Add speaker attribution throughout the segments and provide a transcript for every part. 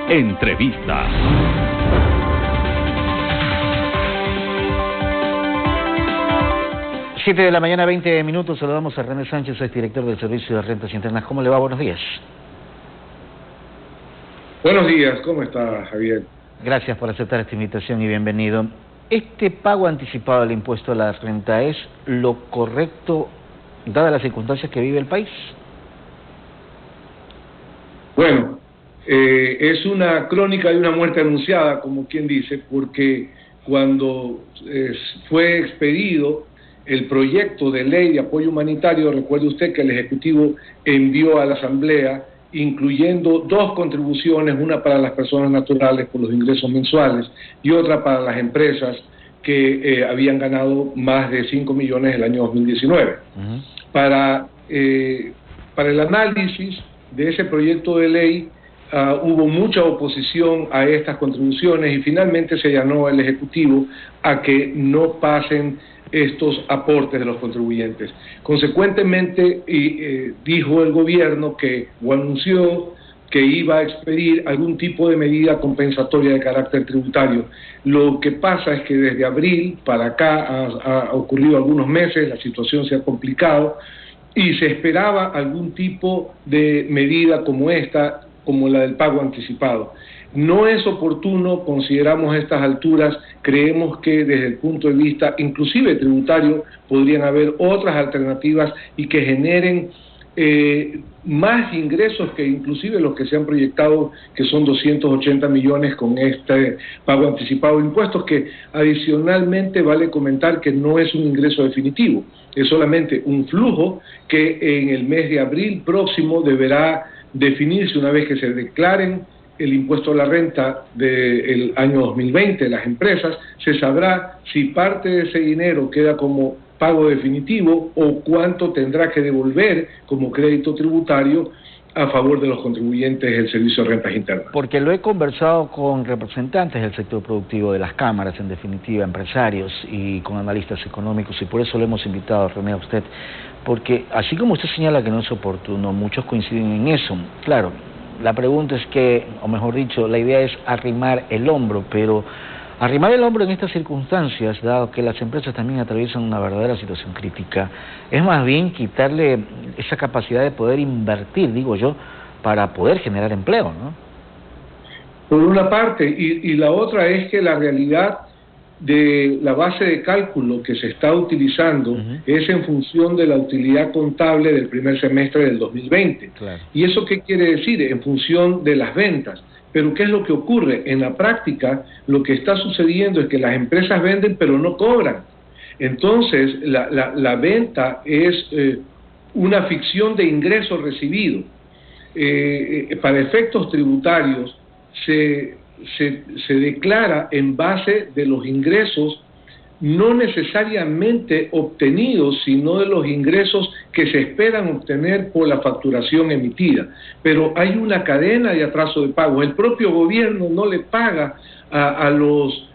Speaker 1: Entrevistas.
Speaker 2: Siete de la mañana, 20 minutos. Saludamos a René Sánchez, exdirector del Servicio de Rentas Internas. ¿Cómo le va? Buenos días.
Speaker 3: Buenos días, ¿cómo está, Javier?
Speaker 2: Gracias por aceptar esta invitación y bienvenido. ¿Este pago anticipado del impuesto a la renta es lo correcto, dadas las circunstancias que vive el país?
Speaker 3: Bueno, es una crónica de una muerte anunciada, como quien dice, porque cuando fue expedido el proyecto de ley de apoyo humanitario, recuerde usted que el Ejecutivo envió a la Asamblea, incluyendo dos contribuciones, una para las personas naturales por los ingresos mensuales y otra para las empresas que habían ganado más de 5 millones el año 2019. Para el análisis de ese proyecto de ley hubo mucha oposición a estas contribuciones y finalmente se llamó el Ejecutivo a que no pasen estos aportes de los contribuyentes. Consecuentemente, dijo el gobierno o anunció que iba a expedir algún tipo de medida compensatoria de carácter tributario. Lo que pasa es que desde abril para acá ha ocurrido algunos meses, la situación se ha complicado y se esperaba algún tipo de medida como esta, como la del pago anticipado. No es oportuno, consideramos a estas alturas, creemos que desde el punto de vista inclusive tributario podrían haber otras alternativas y que generen más ingresos que inclusive los que se han proyectado, que son 280 millones con este pago anticipado de impuestos, que adicionalmente vale comentar que no es un ingreso definitivo, es solamente un flujo que en el mes de abril próximo deberá definirse una vez que se declaren el impuesto a la renta del año 2020 de las empresas. Se sabrá si parte de ese dinero queda como pago definitivo o cuánto tendrá que devolver como crédito tributario a favor de los contribuyentes del Servicio de Rentas Internas.
Speaker 2: Porque lo he conversado con representantes del sector productivo, de las cámaras, en definitiva, empresarios y con analistas económicos, y por eso le hemos invitado, René, a usted, porque así como usted señala que no es oportuno, muchos coinciden en eso. Claro, la pregunta es que, o mejor dicho, la idea es arrimar el hombro, pero arrimar el hombro en estas circunstancias, dado que las empresas también atraviesan una verdadera situación crítica, es más bien quitarle esa capacidad de poder invertir, digo yo, para poder generar empleo, ¿no?
Speaker 3: Por una parte, y la otra es que la realidad de la base de cálculo que se está utilizando es en función de la utilidad contable del primer semestre del 2020. Claro. ¿Y eso qué quiere decir? En función de las ventas. Pero ¿qué es lo que ocurre? En la práctica, lo que está sucediendo es que las empresas venden pero no cobran. Entonces, la venta es una ficción de ingreso recibido. Para efectos tributarios, se declara en base de los ingresos no necesariamente obtenidos, sino de los ingresos que se esperan obtener por la facturación emitida. Pero hay una cadena de atraso de pago. El propio gobierno no le paga a los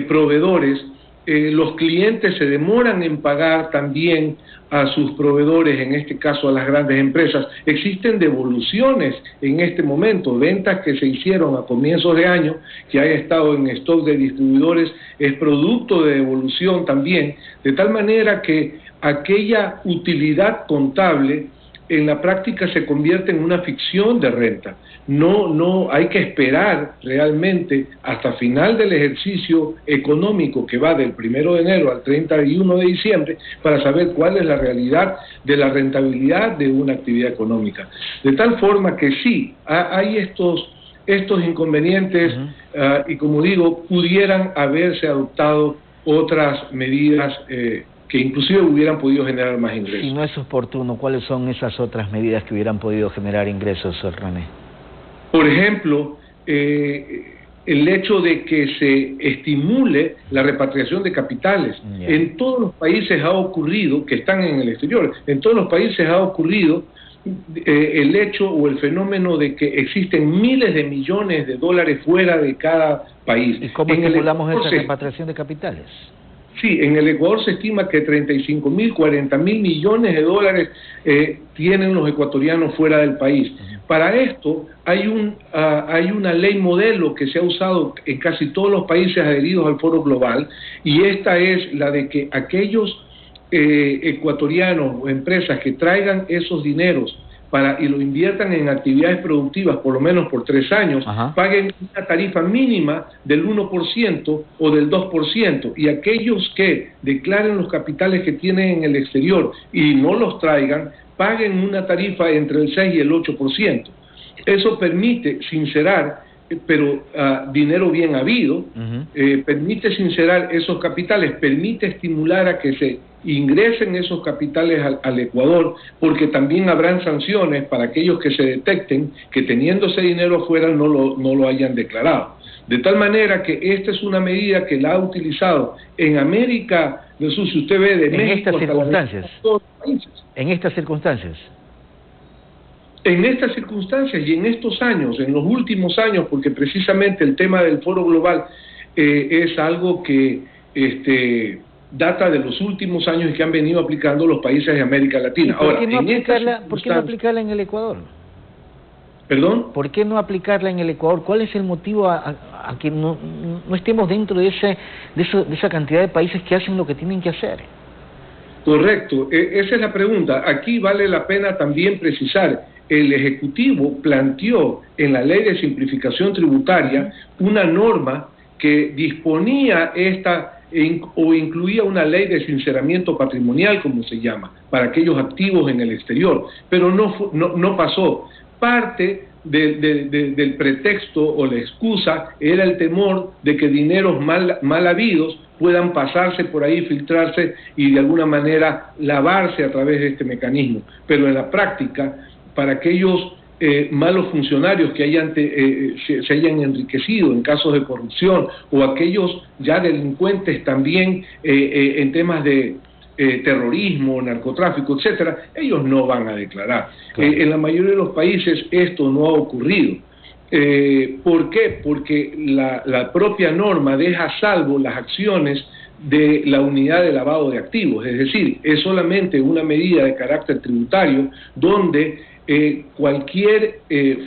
Speaker 3: proveedores. Los clientes se demoran en pagar también a sus proveedores, en este caso a las grandes empresas. Existen devoluciones en este momento, ventas que se hicieron a comienzos de año, que haya estado en stock de distribuidores, es producto de devolución también, de tal manera que aquella utilidad contable en la práctica se convierte en una ficción de renta. No hay que esperar realmente hasta final del ejercicio económico que va del 1 de enero al 31 de diciembre para saber cuál es la realidad de la rentabilidad de una actividad económica. De tal forma que sí, hay estos inconvenientes y como digo, pudieran haberse adoptado otras medidas que inclusive hubieran podido generar más ingresos.
Speaker 2: Si no es oportuno, ¿cuáles son esas otras medidas que hubieran podido generar ingresos, René?
Speaker 3: Por ejemplo, el hecho de que se estimule la repatriación de capitales. En todos los países ha ocurrido, que están en el exterior, en todos los países ha ocurrido el hecho o el fenómeno de que existen miles de millones de dólares fuera de cada país.
Speaker 2: ¿Y cómo estimulamos esa repatriación de capitales?
Speaker 3: Sí, en el Ecuador se estima que 35.000, 40.000 millones de dólares tienen los ecuatorianos fuera del país. Para esto hay una ley modelo que se ha usado en casi todos los países adheridos al Foro Global, y esta es la de que aquellos ecuatorianos o empresas que traigan esos dineros y lo inviertan en actividades productivas por lo menos por 3 años, paguen una tarifa mínima del 1% o del 2%, y aquellos que declaren los capitales que tienen en el exterior y no los traigan, paguen una tarifa entre el 6 y el 8%. Eso permite sincerar, pero dinero bien habido, permite sincerar esos capitales, permite estimular a que se ingresen esos capitales al Ecuador, porque también habrán sanciones para aquellos que se detecten que teniendo ese dinero afuera no lo hayan declarado. De tal manera que esta es una medida que la ha utilizado en América del Sur, si usted ve de México
Speaker 2: estas circunstancias,
Speaker 3: hasta todos los países.
Speaker 2: En estas circunstancias.
Speaker 3: En estas circunstancias y en estos años, en los últimos años, porque precisamente el tema del Foro Global es algo que data de los últimos años y que han venido aplicando los países de América Latina.
Speaker 2: ¿Por qué no aplicarla en el Ecuador?
Speaker 3: ¿Perdón?
Speaker 2: ¿Por qué no aplicarla en el Ecuador? ¿Cuál es el motivo a que no estemos dentro de esa cantidad de países que hacen lo que tienen que hacer?
Speaker 3: Correcto, esa es la pregunta. Aquí vale la pena también precisar, el Ejecutivo planteó en la Ley de Simplificación Tributaria una norma que disponía o incluía una ley de sinceramiento patrimonial, como se llama, para aquellos activos en el exterior, pero no pasó. Parte del pretexto o la excusa era el temor de que dineros mal habidos puedan pasarse por ahí, filtrarse y de alguna manera lavarse a través de este mecanismo. Pero en la práctica, para aquellos malos funcionarios que se hayan enriquecido en casos de corrupción, o aquellos ya delincuentes también en temas de terrorismo, narcotráfico, etcétera, ellos no van a declarar. Claro. En la mayoría de los países esto no ha ocurrido. ¿Por qué? Porque la propia norma deja a salvo las acciones de la unidad de lavado de activos, es decir, es solamente una medida de carácter tributario donde cualquier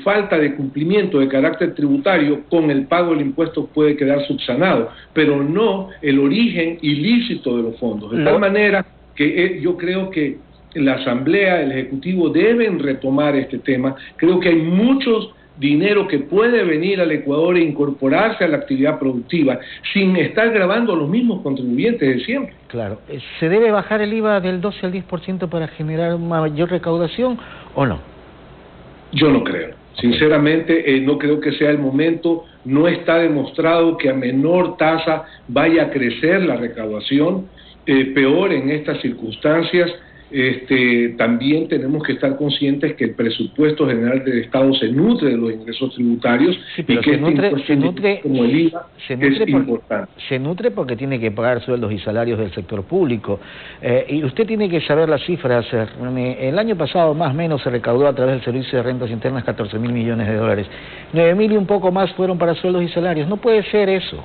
Speaker 3: falta de cumplimiento de carácter tributario con el pago del impuesto puede quedar subsanado, pero no el origen ilícito de los fondos. De tal manera que yo creo que la Asamblea, el Ejecutivo deben retomar este tema. Creo que hay muchos dinero que puede venir al Ecuador e incorporarse a la actividad productiva sin estar gravando a los mismos contribuyentes de siempre.
Speaker 2: Claro. ¿Se debe bajar el IVA del 12 al 10% para generar mayor recaudación o no?
Speaker 3: Yo no creo. Sinceramente, no creo que sea el momento. No está demostrado que a menor tasa vaya a crecer la recaudación. Peor en estas circunstancias. También tenemos que estar conscientes que el presupuesto general del Estado se nutre de los ingresos tributarios,
Speaker 2: sí, pero
Speaker 3: y que
Speaker 2: se nutre
Speaker 3: como el IVA es importante.
Speaker 2: Se nutre porque tiene que pagar sueldos y salarios del sector público, y usted tiene que saber las cifras. El año pasado más o menos se recaudó a través del Servicio de Rentas Internas 14.000 millones de dólares, 9.000 y un poco más fueron para sueldos y salarios. No puede ser eso.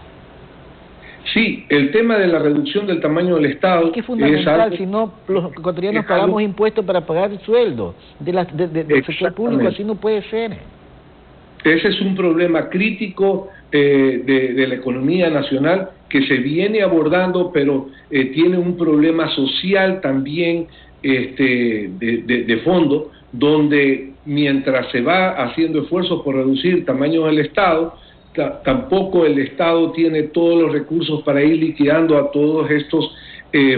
Speaker 3: Sí, el tema de la reducción del tamaño del Estado
Speaker 2: es que es fundamental, si no los ecuatorianos pagamos impuestos para pagar el sueldo del sector público, así no puede ser.
Speaker 3: Ese es un problema crítico de la economía nacional que se viene abordando, pero tiene un problema social también de fondo, donde mientras se va haciendo esfuerzos por reducir tamaño del Estado, tampoco el Estado tiene todos los recursos para ir liquidando a todos estos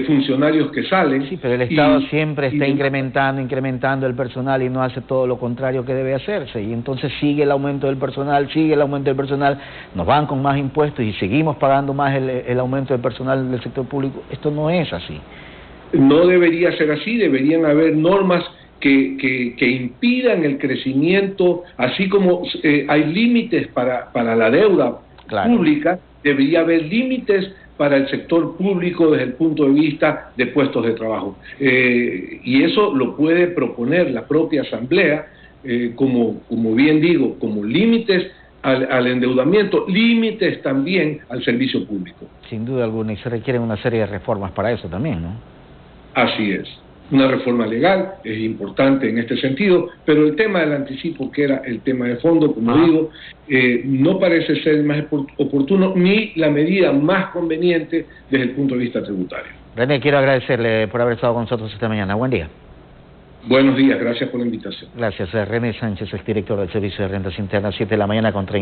Speaker 3: funcionarios que salen.
Speaker 2: Sí, pero el Estado siempre está incrementando el personal y no hace todo lo contrario que debe hacerse, y entonces sigue el aumento del personal, nos van con más impuestos y seguimos pagando más el aumento del personal del sector público. Esto no es así. No debería ser así, deberían haber normas que impidan el crecimiento, así como hay límites para la deuda pública, debería haber límites para el sector público desde el punto de vista de puestos de trabajo. Y eso lo puede proponer la propia Asamblea, como bien digo, como límites al endeudamiento, límites también al servicio público. Sin duda alguna, y se requieren una serie de reformas para eso también, ¿no? Así es.
Speaker 3: una reforma legal, es importante en este sentido, pero el tema del anticipo, que era el tema de fondo, como digo, no parece ser el más oportuno ni la medida más conveniente desde el punto de vista tributario.
Speaker 2: René, quiero agradecerle por haber estado con nosotros esta mañana. Buen día.
Speaker 3: Buenos días, gracias por la invitación.
Speaker 2: Gracias. René Sánchez, exdirector del Servicio de Rentas Internas, 7 de la mañana con 30.